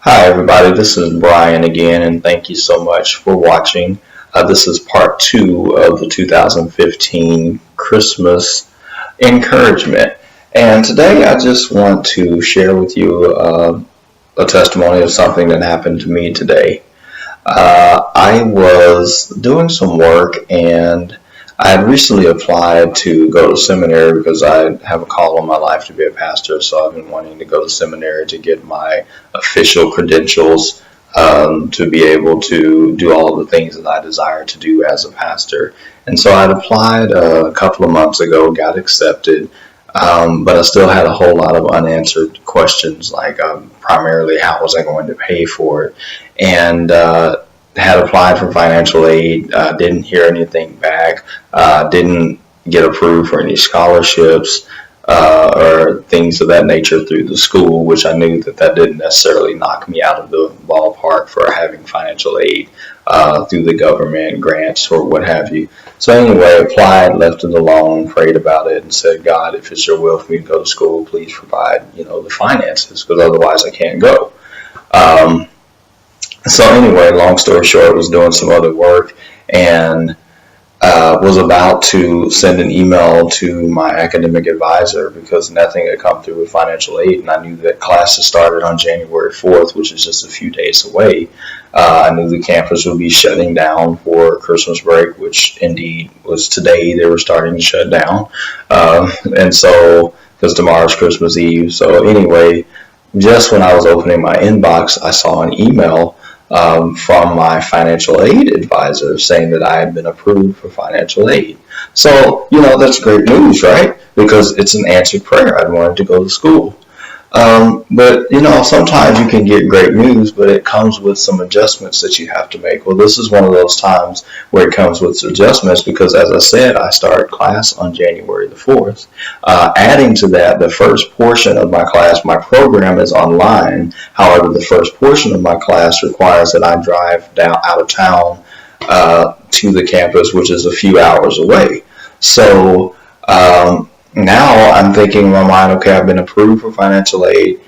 Hi, everybody. This is Brian again, and thank you so much for watching. This is part two of the 2015 Christmas encouragement. And today I just want to share with you a testimony of something that happened to me today. I was doing some work and I had recently applied to go to seminary because I have a call on my life to be a pastor. So I've been wanting to go to seminary to get my official credentials to be able to do all of the things that I desire to do as a pastor. And so I'd applied a couple of months ago, got accepted, but I still had a whole lot of unanswered questions, like primarily how was I going to pay for it, and had applied for financial aid, didn't hear anything back, didn't get approved for any scholarships or things of that nature through the school, which I knew that didn't necessarily knock me out of the ballpark for having financial aid through the government, grants, or what have you. So anyway, applied, left it alone, prayed about it, and said, God, if it's your will for me to go to school, please provide, the finances, because otherwise I can't go. So anyway, long story short, I was doing some other work and was about to send an email to my academic advisor because nothing had come through with financial aid, and I knew that classes started on January 4th, which is just a few days away. I knew the campus would be shutting down for Christmas break, which indeed was today. They were starting to shut down, and so because tomorrow's Christmas Eve. So anyway, just when I was opening my inbox, I saw an email from my financial aid advisor saying that I had been approved for financial aid. So, that's great news, right? Because it's an answered prayer. I'd wanted to go to school. But sometimes you can get great news, but it comes with some adjustments that you have to make. Well, this is one of those times where it comes with adjustments because, as I said, I start class on January the 4th. Adding to that, the first portion of my class, my program is online. However, the first portion of my class requires that I drive down out of town to the campus, which is a few hours away. So, now I'm thinking in my mind, okay, I've been approved for financial aid.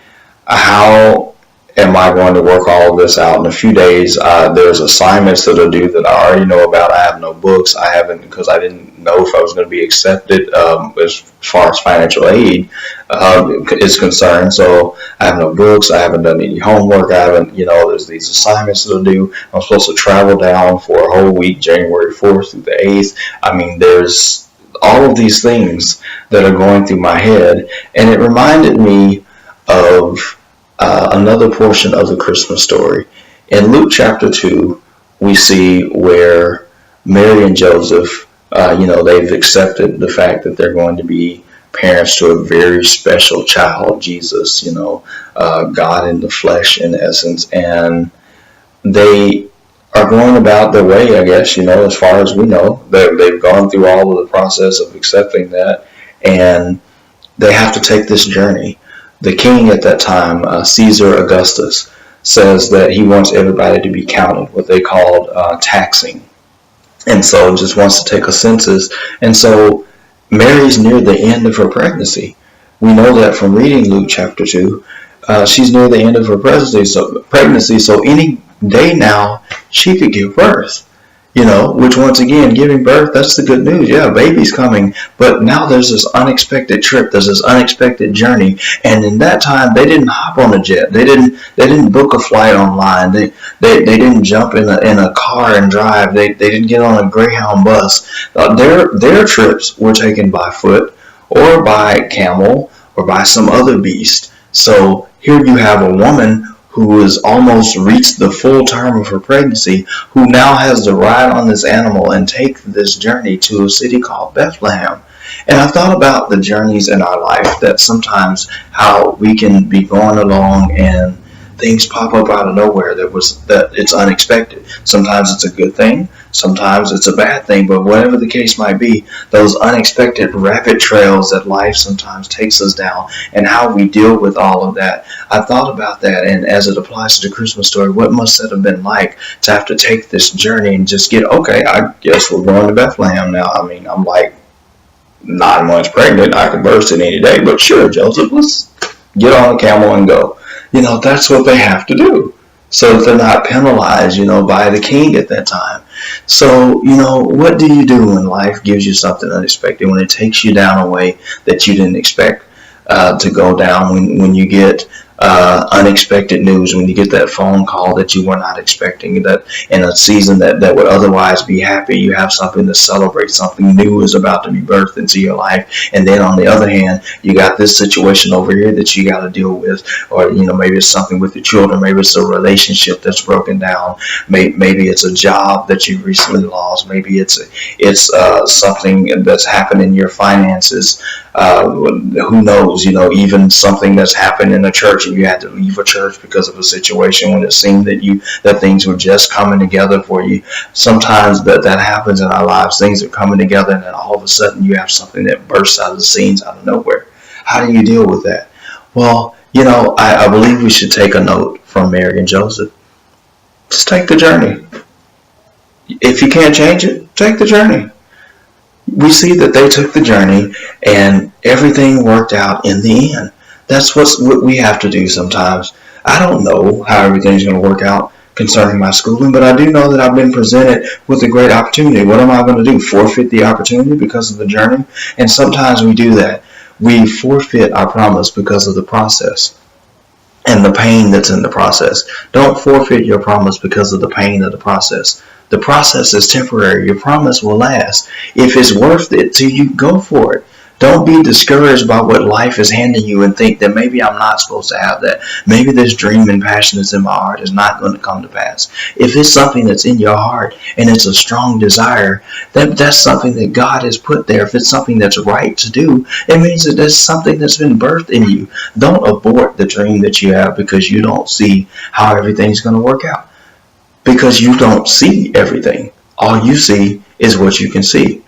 How am I going to work all of this out in a few days? There's assignments that are due that I already know about. I have no books. I haven't, because I didn't know if I was going to be accepted as far as financial aid is concerned. So I have no books. I haven't done any homework. I haven't, there's these assignments that are due. I'm supposed to travel down for a whole week, January 4th through the 8th. I mean, there's all of these things that are going through my head, and it reminded me of another portion of the Christmas story. In Luke chapter 2, we see where Mary and Joseph, they've accepted the fact that they're going to be parents to a very special child, Jesus, God in the flesh in essence, and they are going about their way, I guess, as far as we know. They've gone through all of the process of accepting that, and they have to take this journey. The king at that time, Caesar Augustus, says that he wants everybody to be counted, what they called taxing, and so just wants to take a census. And so Mary's near the end of her pregnancy. We know that from reading Luke chapter 2. She's near the end of her pregnancy, so any day now she could give birth, which once again, giving birth, that's the good news. Yeah, baby's coming, but now there's this unexpected trip, there's this unexpected journey, and in that time they didn't hop on a jet, they didn't book a flight online, they didn't jump in a car and drive, they didn't get on a Greyhound bus. Their trips were taken by foot or by camel or by some other beast. So here you have a woman who has almost reached the full term of her pregnancy, who now has to ride on this animal and take this journey to a city called Bethlehem. And I thought about the journeys in our life, that sometimes how we can be going along and things pop up out of nowhere that it's unexpected. Sometimes it's a good thing, sometimes it's a bad thing, but whatever the case might be, those unexpected rabbit trails that life sometimes takes us down and how we deal with all of that. I thought about that, and as it applies to the Christmas story, what must it have been like to have to take this journey and just okay, I guess we're going to Bethlehem now. I mean, I'm like 9 months pregnant. I could burst it any day, but sure, Joseph, let's get on a camel and go. That's what they have to do. So that they're not penalized, by the king at that time. So, what do you do when life gives you something unexpected, when it takes you down a way that you didn't expect to go down, when you get unexpected news, when you get that phone call that you were not expecting, that in a season that would otherwise be happy, you have something to celebrate, something new is about to be birthed into your life. And then on the other hand, you got this situation over here that you got to deal with, or maybe it's something with your children, maybe it's a relationship that's broken down, maybe it's a job that you recently lost, maybe it's something that's happened in your finances. Who knows, even something that's happened in a church and you had to leave a church because of a situation when it seemed that things were just coming together for you. Sometimes that happens in our lives. Things are coming together and then all of a sudden you have something that bursts out of the scenes out of nowhere. How do you deal with that? Well, I believe we should take a note from Mary and Joseph. Just take the journey. If you can't change it, take the journey. We see that they took the journey and everything worked out in the end. That's what we have to do sometimes. I don't know how everything's going to work out concerning my schooling, but I do know that I've been presented with a great opportunity. What am I going to do? Forfeit the opportunity because of the journey? And sometimes we do that. We forfeit our promise because of the process and the pain that's in the process. Don't forfeit your promise because of the pain of the process. The process is temporary. Your promise will last. If it's worth it to you, go for it. Don't be discouraged by what life is handing you and think that maybe I'm not supposed to have that. Maybe this dream and passion that's in my heart is not going to come to pass. If it's something that's in your heart and it's a strong desire, that's something that God has put there. If it's something that's right to do, it means that there's something that's been birthed in you. Don't abort the dream that you have because you don't see how everything's going to work out. Because you don't see everything. All you see is what you can see.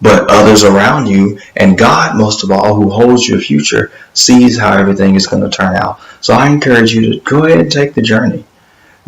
But others around you, and God most of all, who holds your future, sees how everything is going to turn out. So I encourage you to go ahead and take the journey.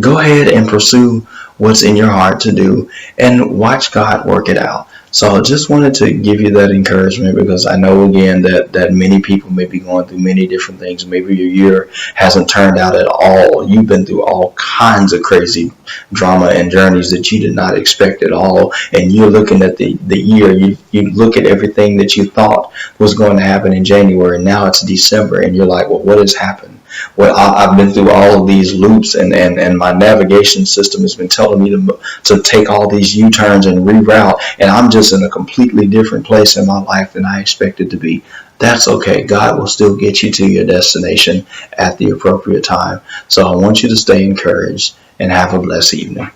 Go ahead and pursue what's in your heart to do and watch God work it out. So I just wanted to give you that encouragement because I know again that many people may be going through many different things. Maybe your year hasn't turned out at all. You've been through all kinds of crazy drama and journeys that you did not expect at all. And you're looking at the year, you look at everything that you thought was going to happen in January. Now it's December and you're like, well, what has happened? Well, I've been through all of these loops and my navigation system has been telling me to take all these U-turns and reroute, and I'm just in a completely different place in my life than I expected to be. That's okay. God will still get you to your destination at the appropriate time. So I want you to stay encouraged and have a blessed evening.